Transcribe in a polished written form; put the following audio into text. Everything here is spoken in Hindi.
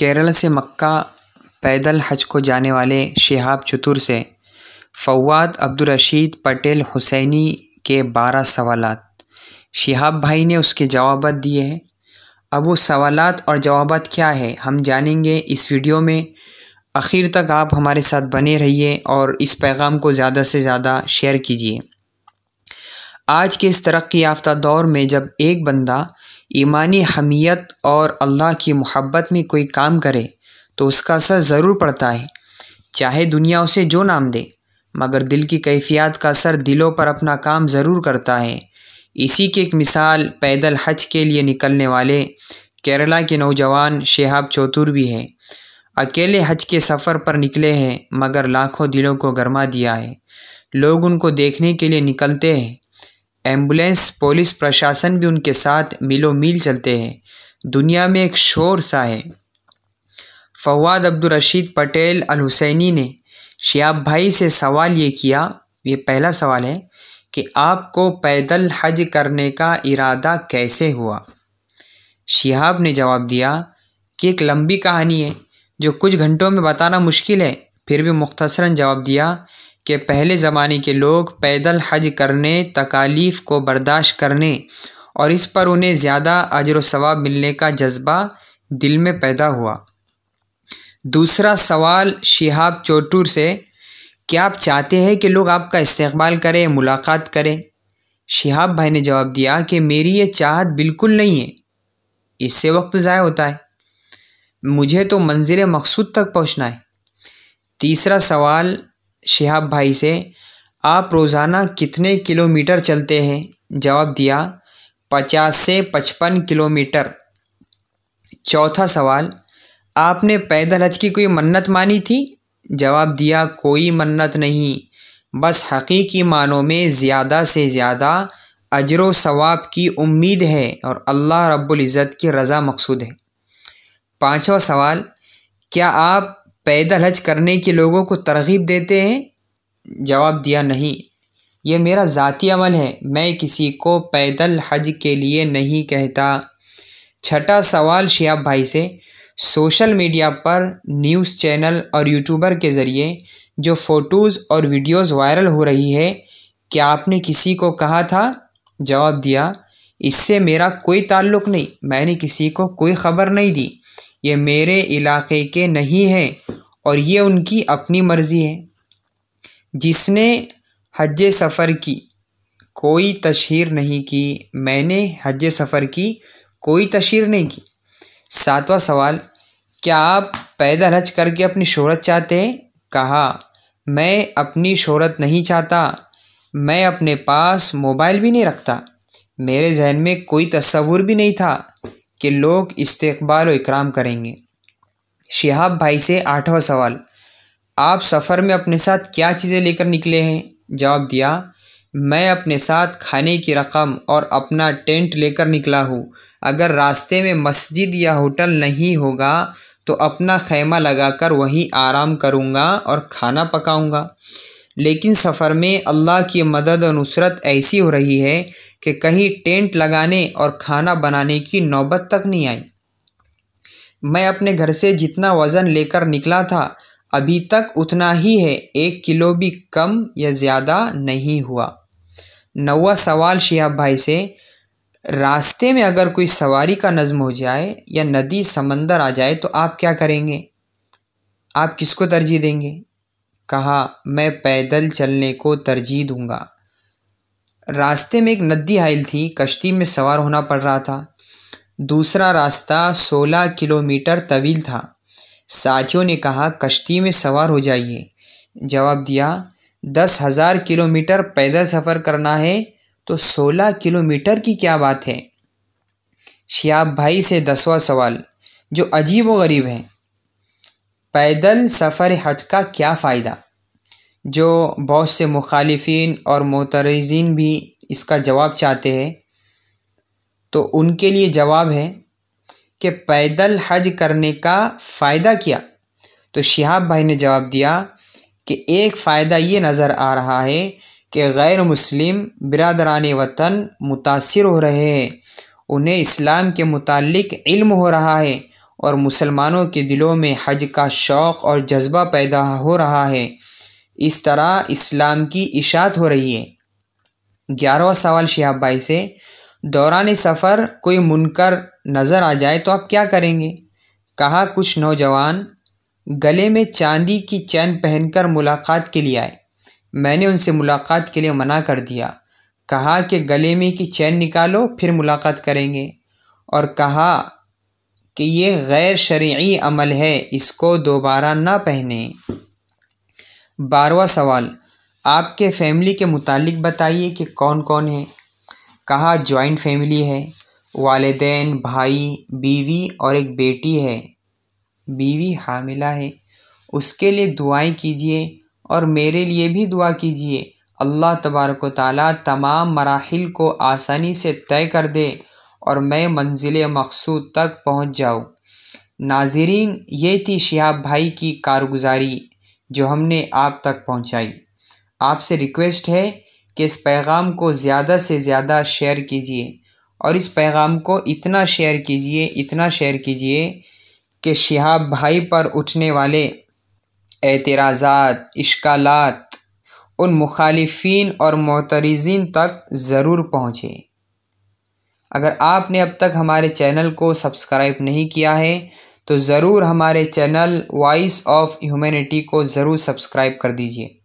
केरल से मक्का पैदल हज को जाने वाले शिहाब चतुर से फवाद अब्दुर्रशीद पटेल हुसैनी के 12 सवालात शिहाब भाई ने उसके जवाबात दिए हैं। अब वो सवालात और जवाबात क्या है हम जानेंगे इस वीडियो में। आखिर तक आप हमारे साथ बने रहिए और इस पैगाम को ज़्यादा से ज़्यादा शेयर कीजिए। आज के इस तरक्की याफ्ता दौर में जब एक बंदा ईमानी हमीयत और अल्लाह की मोहब्बत में कोई काम करे तो उसका असर ज़रूर पड़ता है, चाहे दुनिया उसे जो नाम दे, मगर दिल की कैफियत का असर दिलों पर अपना काम ज़रूर करता है। इसी की एक मिसाल पैदल हज के लिए निकलने वाले केरला के नौजवान शिहाब चतुर भी है। अकेले हज के सफ़र पर निकले हैं मगर लाखों दिलों को गरमा दिया है। लोग उनको देखने के लिए निकलते हैं, एम्बुलेंस पुलिस प्रशासन भी उनके साथ मिलो मील चलते हैं। दुनिया में एक शोर सा है। फवाद अब्दुर्रशीद पटेल अल हुसैनी ने शिहाब भाई से सवाल ये किया, ये पहला सवाल है कि आपको पैदल हज करने का इरादा कैसे हुआ। शिहाब ने जवाब दिया कि एक लंबी कहानी है जो कुछ घंटों में बताना मुश्किल है, फिर भी मुख्तसरन जवाब दिया कि पहले ज़माने के लोग पैदल हज करने, तकालीफ़ को बर्दाश्त करने और इस पर उन्हें ज़्यादा अजर व सवाब मिलने का जज्बा दिल में पैदा हुआ। दूसरा सवाल शिहाब चतुर से, क्या आप चाहते हैं कि लोग आपका इस्तकबाल करें, मुलाकात करें। शिहाब भाई ने जवाब दिया कि मेरी ये चाहत बिल्कुल नहीं है, इससे वक्त ज़ाया होता है, मुझे तो मंजिल मकसूद तक पहुंचना है। तीसरा सवाल शिहाब भाई से, आप रोज़ाना कितने किलोमीटर चलते हैं। जवाब दिया 50 से 55 किलोमीटर। चौथा सवाल, आपने पैदल हज की कोई मन्नत मानी थी। जवाब दिया कोई मन्नत नहीं, बस हकीकी मानों में ज़्यादा से ज़्यादा अजर व सवाब की उम्मीद है और अल्लाह रब्बुल इज़्ज़त की रज़ा मकसूद है। पाँचवा सवाल, क्या आप पैदल हज करने के लोगों को तरगीब देते हैं। जवाब दिया नहीं, ये मेरा ज़ाती अमल है, मैं किसी को पैदल हज के लिए नहीं कहता। छठा सवाल शिहाब भाई से, सोशल मीडिया पर न्यूज़ चैनल और यूट्यूबर के ज़रिए जो फ़ोटोज़ और वीडियोज़ वायरल हो रही है, क्या आपने किसी को कहा था। जवाब दिया इससे मेरा कोई ताल्लुक़ नहीं, मैंने किसी को कोई ख़बर नहीं दी, ये मेरे इलाके के नहीं हैं और ये उनकी अपनी मर्ज़ी है। जिसने हज सफ़र की कोई तशहीर नहीं की, मैंने हज सफ़र की कोई तशहीर नहीं की। सातवां सवाल, क्या आप पैदल हज करके अपनी शोहरत चाहते हैं। कहा मैं अपनी शोहरत नहीं चाहता, मैं अपने पास मोबाइल भी नहीं रखता, मेरे जहन में कोई तस्वुर भी नहीं था कि लोग इस्तकबाल व इकराम करेंगे। शिहाब भाई से आठवां सवाल, आप सफ़र में अपने साथ क्या चीज़ें लेकर निकले हैं। जवाब दिया मैं अपने साथ खाने की रकम और अपना टेंट लेकर निकला हूँ। अगर रास्ते में मस्जिद या होटल नहीं होगा तो अपना खैमा लगाकर वहीं आराम करूँगा और खाना पकाऊँगा। लेकिन सफ़र में अल्लाह की मदद और नुसरत ऐसी हो रही है कि कहीं टेंट लगाने और खाना बनाने की नौबत तक नहीं आई। मैं अपने घर से जितना वज़न लेकर निकला था अभी तक उतना ही है, 1 किलो भी कम या ज़्यादा नहीं हुआ। 9वां सवाल शिहाब भाई से, रास्ते में अगर कोई सवारी का नज़्म हो जाए या नदी समंदर आ जाए तो आप क्या करेंगे, आप किसको तरजीह देंगे। कहा मैं पैदल चलने को तरजीह दूंगा। रास्ते में एक नदी हाइल थी, कश्ती में सवार होना पड़ रहा था। दूसरा रास्ता 16 किलोमीटर तवील था। साथियों ने कहा कश्ती में सवार हो जाइए। जवाब दिया 10,000 किलोमीटर पैदल सफ़र करना है तो 16 किलोमीटर की क्या बात है। शिहाब भाई से 10वां सवाल जो अजीब व गरीब है, पैदल सफ़र हज का क्या फ़ायदा। जो बहुत से मुखालिफिन और मोतरज़ीन भी इसका जवाब चाहते हैं तो उनके लिए जवाब है कि पैदल हज करने का फ़ायदा क्या। तो शिहाब भाई ने जवाब दिया कि एक फ़ायदा ये नज़र आ रहा है कि गैर मुस्लिम बिरादरान वतन मुतासिर हो रहे हैं, उन्हें इस्लाम के मुतालिक इल्म हो रहा है और मुसलमानों के दिलों में हज का शौक़ और जज्बा पैदा हो रहा है। इस तरह इस्लाम की इशाअत हो रही है। 11वां सवाल शिहाब भाई से, दौरान सफ़र कोई मुनकर नज़र आ जाए तो आप क्या करेंगे? कहा, कुछ नौजवान गले में चांदी की चैन पहनकर मुलाकात के लिए आए। मैंने उनसे मुलाकात के लिए मना कर दिया। कहा कि गले में की चैन निकालो फिर मुलाकात करेंगे, और कहा कि ये गैर शरई अमल है, इसको दोबारा ना पहने। 12वां सवाल, आपके फैमिली के मुतालिक बताइए कि कौन कौन है? कहा, जॉइंट फैमिली है, वालिदैन, भाई, बीवी और एक बेटी है। बीवी हामिला है, उसके लिए दुआएं कीजिए और मेरे लिए भी दुआ कीजिए। अल्लाह तबारक व तआला तमाम मराहिल को आसानी से तय कर दे और मैं मंजिल मकसूद तक पहुंच जाऊं। नाज़रीन, ये थी शिहाब भाई की कारगुजारी जो हमने आप तक पहुंचाई। आपसे रिक्वेस्ट है कि इस पैगाम को ज़्यादा से ज़्यादा शेयर कीजिए, और इस पैगाम को इतना शेयर कीजिए कि शिहाब भाई पर उठने वाले एतराज़ात, इश्कालात उन मुखालिफिन और मोतरिज़िन तक ज़रूर पहुँचे। अगर आपने अब तक हमारे चैनल को सब्सक्राइब नहीं किया है तो ज़रूर हमारे चैनल वॉइस ऑफ ह्यूमैनिटी को ज़रूर सब्सक्राइब कर दीजिए।